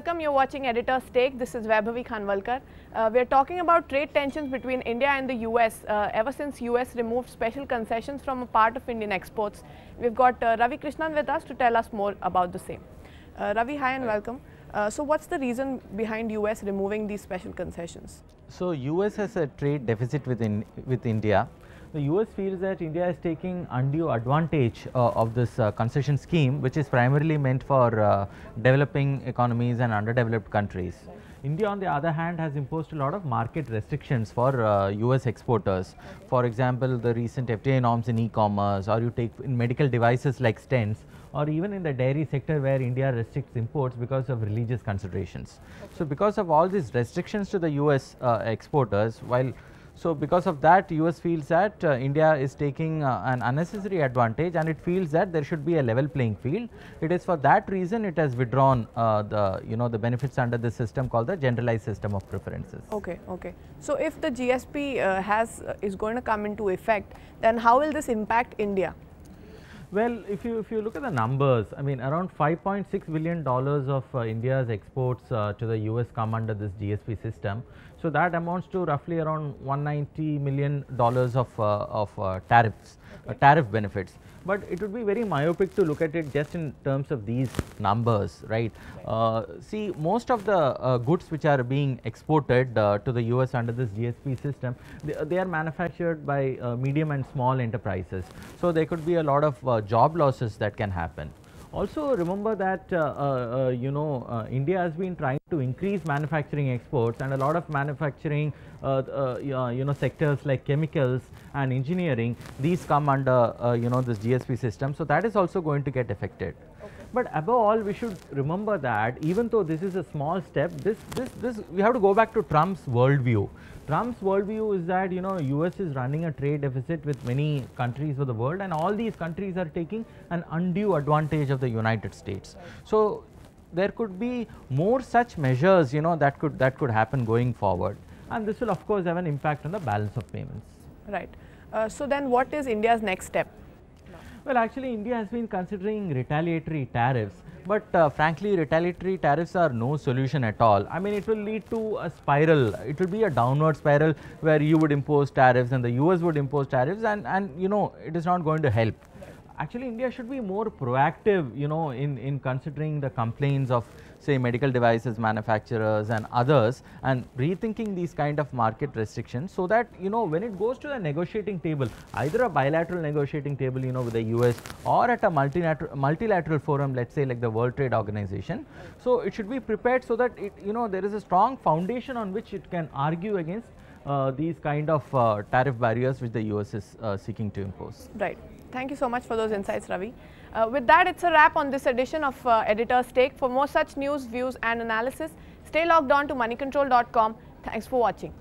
welcome. You're watching Editor's Take. This is Vaibhavi Khanwalkar. We're talking about trade tensions between India and the US ever since US removed special concessions from a part of Indian exports. We've got Ravi Krishnan with us to tell us more about the same. Ravi, hi and welcome. So what's the reason behind US removing these special concessions? So US has a trade deficit with India. The US feels that India is taking undue advantage of this concession scheme, which is primarily meant for developing economies and underdeveloped countries. India, on the other hand, has imposed a lot of market restrictions for US exporters. For example, the recent FTA norms in e-commerce, or you take in medical devices like stents, or even in the dairy sector where India restricts imports because of religious considerations. Okay. So because of all these restrictions to the US exporters, because of that, US feels that India is taking an unnecessary advantage, and it feels that there should be a level playing field. It is for that reason it has withdrawn the benefits under the system called the Generalized System of Preferences. Okay. So if the GSP is going to come into effect, then how will this impact India? Well, if you look at the numbers, I mean, around $5.6 billion of India's exports to the US come under this GSP system. So that amounts to roughly around $190 million of tariffs, tariff benefits. But it would be very myopic to look at it just in terms of these numbers, right? See, most of the goods which are being exported to the US under this GSP system, they are manufactured by medium and small enterprises. So there could be a lot of job losses that can happen. Also remember that India has been trying to increase manufacturing exports, and a lot of manufacturing sectors like chemicals and engineering, these come under this GSP system. So that is also going to get affected. Okay. But above all, we should remember that even though this is a small step, we have to go back to Trump's worldview. Trump's worldview is that US is running a trade deficit with many countries of the world, and all these countries are taking an undue advantage of the United States. Right. So there could be more such measures that could happen going forward, and this will of course have an impact on the balance of payments. Right. So then what is India's next step? Well, actually India has been considering retaliatory tariffs, but frankly retaliatory tariffs are no solution at all. I mean, it will lead to a spiral. It will be a downward spiral where you would impose tariffs and the US would impose tariffs, and it is not going to help. Actually, India should be more proactive, in considering the complaints of, say, medical devices manufacturers and others, and rethinking these kind of market restrictions, so that, when it goes to the negotiating table, either a bilateral negotiating table, with the US, or at a multilateral forum, let's say like the World Trade Organization. So it should be prepared so that there is a strong foundation on which it can argue against these kind of tariff barriers which the US is seeking to impose. Right. Thank you so much for those insights, Ravi. With that, it's a wrap on this edition of Editor's Take. For more such news, views and analysis, stay logged on to moneycontrol.com. Thanks for watching.